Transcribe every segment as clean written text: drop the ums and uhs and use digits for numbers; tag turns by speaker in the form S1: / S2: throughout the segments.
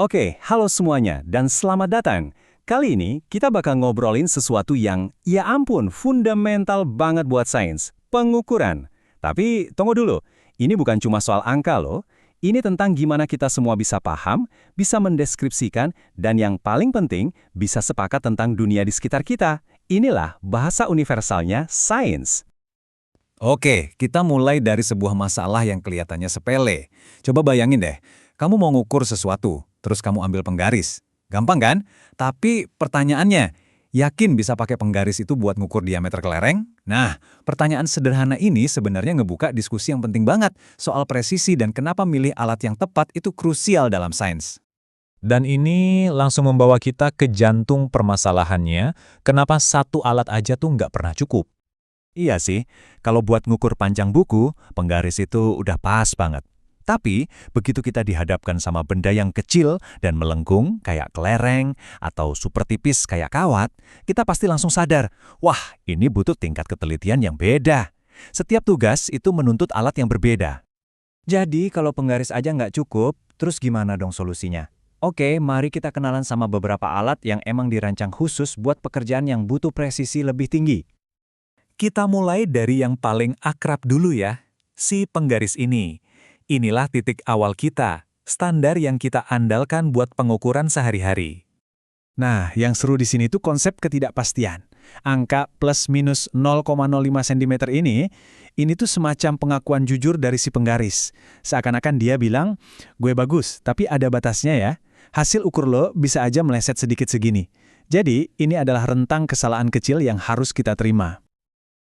S1: Oke, halo semuanya dan selamat datang. Kali ini kita bakal ngobrolin sesuatu yang, ya ampun, fundamental banget buat sains, pengukuran. Tapi tunggu dulu, ini bukan cuma soal angka loh. Ini tentang gimana kita semua bisa paham, bisa mendeskripsikan, dan yang paling penting, bisa sepakat tentang dunia di sekitar kita. Inilah bahasa universalnya sains.
S2: Oke, kita mulai dari sebuah masalah yang kelihatannya sepele. Coba bayangin deh, kamu mau ngukur sesuatu, terus kamu ambil penggaris. Gampang kan? Tapi pertanyaannya, yakin bisa pakai penggaris itu buat ngukur diameter kelereng? Nah, pertanyaan sederhana ini sebenarnya ngebuka diskusi yang penting banget soal presisi dan kenapa milih alat yang tepat itu krusial dalam sains.
S3: Dan ini langsung membawa kita ke jantung permasalahannya, kenapa satu alat aja tuh nggak pernah cukup.
S2: Iya sih, kalau buat ngukur panjang buku, penggaris itu udah pas banget. Tapi, begitu kita dihadapkan sama benda yang kecil dan melengkung kayak kelereng atau super tipis kayak kawat, kita pasti langsung sadar, wah ini butuh tingkat ketelitian yang beda. Setiap tugas itu menuntut alat yang berbeda. Jadi, kalau penggaris aja nggak cukup, terus gimana dong solusinya? Oke, mari kita kenalan sama beberapa alat yang emang dirancang khusus buat pekerjaan yang butuh presisi lebih tinggi. Kita mulai dari yang paling akrab dulu ya, si penggaris ini. Inilah titik awal kita, standar yang kita andalkan buat pengukuran sehari-hari. Nah, yang seru di sini tuh konsep ketidakpastian. Angka plus minus 0,05 cm ini tuh semacam pengakuan jujur dari si penggaris. Seakan-akan dia bilang, gue bagus, tapi ada batasnya ya. Hasil ukur lo bisa aja meleset sedikit segini. Jadi, ini adalah rentang kesalahan kecil yang harus kita terima.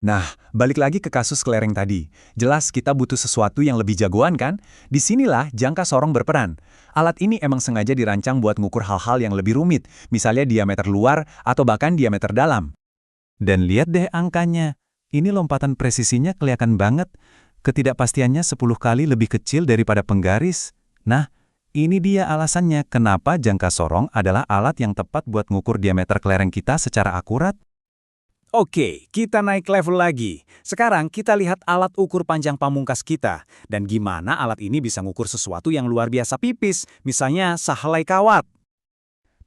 S2: Nah, balik lagi ke kasus kelereng tadi. Jelas kita butuh sesuatu yang lebih jagoan kan? Disinilah jangka sorong berperan. Alat ini emang sengaja dirancang buat ngukur hal-hal yang lebih rumit, misalnya diameter luar atau bahkan diameter dalam. Dan lihat deh angkanya. Ini lompatan presisinya kelihatan banget. Ketidakpastiannya 10 kali lebih kecil daripada penggaris. Nah, ini dia alasannya kenapa jangka sorong adalah alat yang tepat buat ngukur diameter kelereng kita secara akurat.
S1: Oke, kita naik level lagi. Sekarang kita lihat alat ukur panjang pamungkas kita. Dan gimana alat ini bisa ngukur sesuatu yang luar biasa pipis, misalnya sehelai kawat.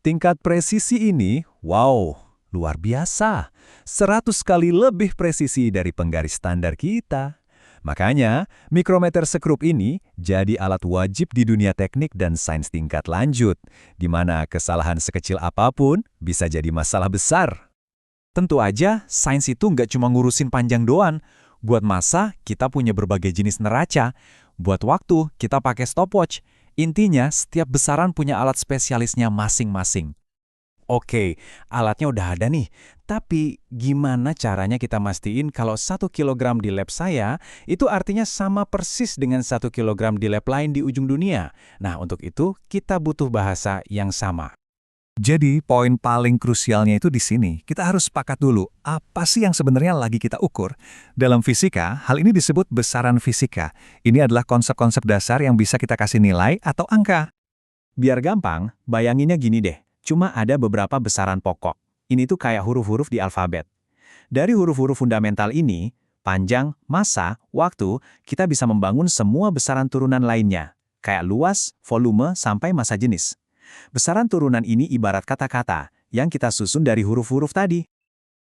S2: Tingkat presisi ini, wow, luar biasa. 100 kali lebih presisi dari penggaris standar kita. Makanya, mikrometer sekrup ini jadi alat wajib di dunia teknik dan sains tingkat lanjut, di mana kesalahan sekecil apapun bisa jadi masalah besar. Tentu aja, sains itu nggak cuma ngurusin panjang doang. Buat massa, kita punya berbagai jenis neraca. Buat waktu, kita pakai stopwatch. Intinya, setiap besaran punya alat spesialisnya masing-masing. Oke, alatnya udah ada nih. Tapi, gimana caranya kita mastiin kalau 1 kilogram di lab saya, itu artinya sama persis dengan 1 kilogram di lab lain di ujung dunia? Nah, untuk itu, kita butuh bahasa yang sama. Jadi, poin paling krusialnya itu di sini. Kita harus sepakat dulu, apa sih yang sebenarnya lagi kita ukur? Dalam fisika, hal ini disebut besaran fisika. Ini adalah konsep-konsep dasar yang bisa kita kasih nilai atau angka. Biar gampang, bayanginnya gini deh. Cuma ada beberapa besaran pokok. Ini tuh kayak huruf-huruf di alfabet. Dari huruf-huruf fundamental ini, panjang, massa, waktu, kita bisa membangun semua besaran turunan lainnya. Kayak luas, volume, sampai massa jenis. Besaran turunan ini ibarat kata-kata yang kita susun dari huruf-huruf tadi.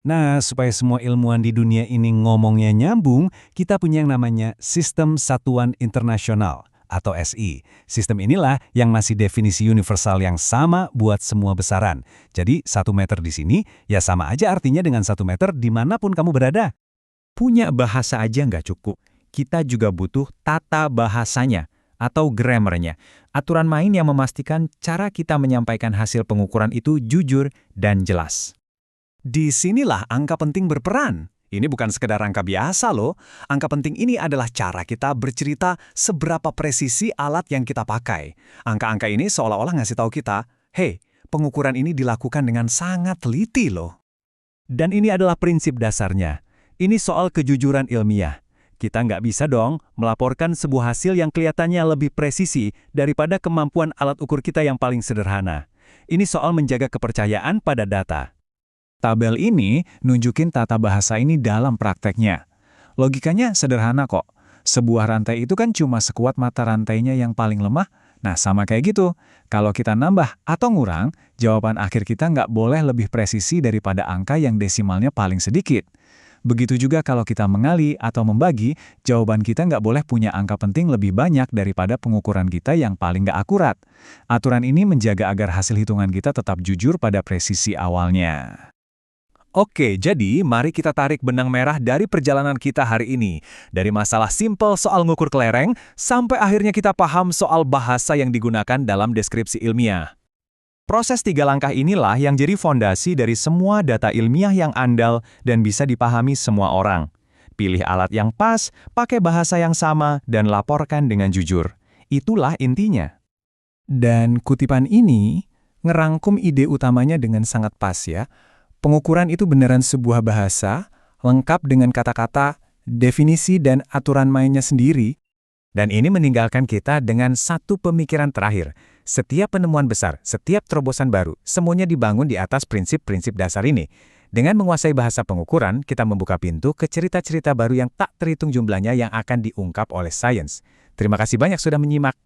S2: Nah, supaya semua ilmuwan di dunia ini ngomongnya nyambung, kita punya yang namanya Sistem Satuan Internasional atau SI. Sistem inilah yang ngasih definisi universal yang sama buat semua besaran. Jadi, 1 meter di sini ya sama aja artinya dengan 1 meter dimanapun kamu berada. Punya bahasa aja nggak cukup. Kita juga butuh tata bahasanya atau grammarnya, aturan main yang memastikan cara kita menyampaikan hasil pengukuran itu jujur dan jelas. Disinilah angka penting berperan. Ini bukan sekedar angka biasa loh. Angka penting ini adalah cara kita bercerita seberapa presisi alat yang kita pakai. Angka-angka ini seolah-olah ngasih tahu kita, hey, pengukuran ini dilakukan dengan sangat teliti loh. Dan ini adalah prinsip dasarnya. Ini soal kejujuran ilmiah. Kita nggak bisa dong melaporkan sebuah hasil yang kelihatannya lebih presisi daripada kemampuan alat ukur kita yang paling sederhana. Ini soal menjaga kepercayaan pada data. Tabel ini nunjukin tata bahasa ini dalam prakteknya. Logikanya sederhana kok. Sebuah rantai itu kan cuma sekuat mata rantainya yang paling lemah, Nah, sama kayak gitu. Kalau kita nambah atau ngurang, jawaban akhir kita nggak boleh lebih presisi daripada angka yang desimalnya paling sedikit. Begitu juga kalau kita mengali atau membagi, jawaban kita nggak boleh punya angka penting lebih banyak daripada pengukuran kita yang paling nggak akurat. Aturan ini menjaga agar hasil hitungan kita tetap jujur pada presisi awalnya.
S1: Oke, jadi mari kita tarik benang merah dari perjalanan kita hari ini. Dari masalah simpel soal ngukur kelereng, sampai akhirnya kita paham soal bahasa yang digunakan dalam deskripsi ilmiah.
S3: Proses 3 langkah inilah yang jadi fondasi dari semua data ilmiah yang andal dan bisa dipahami semua orang. Pilih alat yang pas, pakai bahasa yang sama, dan laporkan dengan jujur. Itulah intinya.
S2: Dan kutipan ini ngerangkum ide utamanya dengan sangat pas ya. Pengukuran itu beneran sebuah bahasa, lengkap dengan kata-kata, definisi, dan aturan mainnya sendiri.
S1: Dan ini meninggalkan kita dengan satu pemikiran terakhir. Setiap penemuan besar, setiap terobosan baru, semuanya dibangun di atas prinsip-prinsip dasar ini. Dengan menguasai bahasa pengukuran, kita membuka pintu ke cerita-cerita baru yang tak terhitung jumlahnya yang akan diungkap oleh sains. Terima kasih banyak sudah menyimak.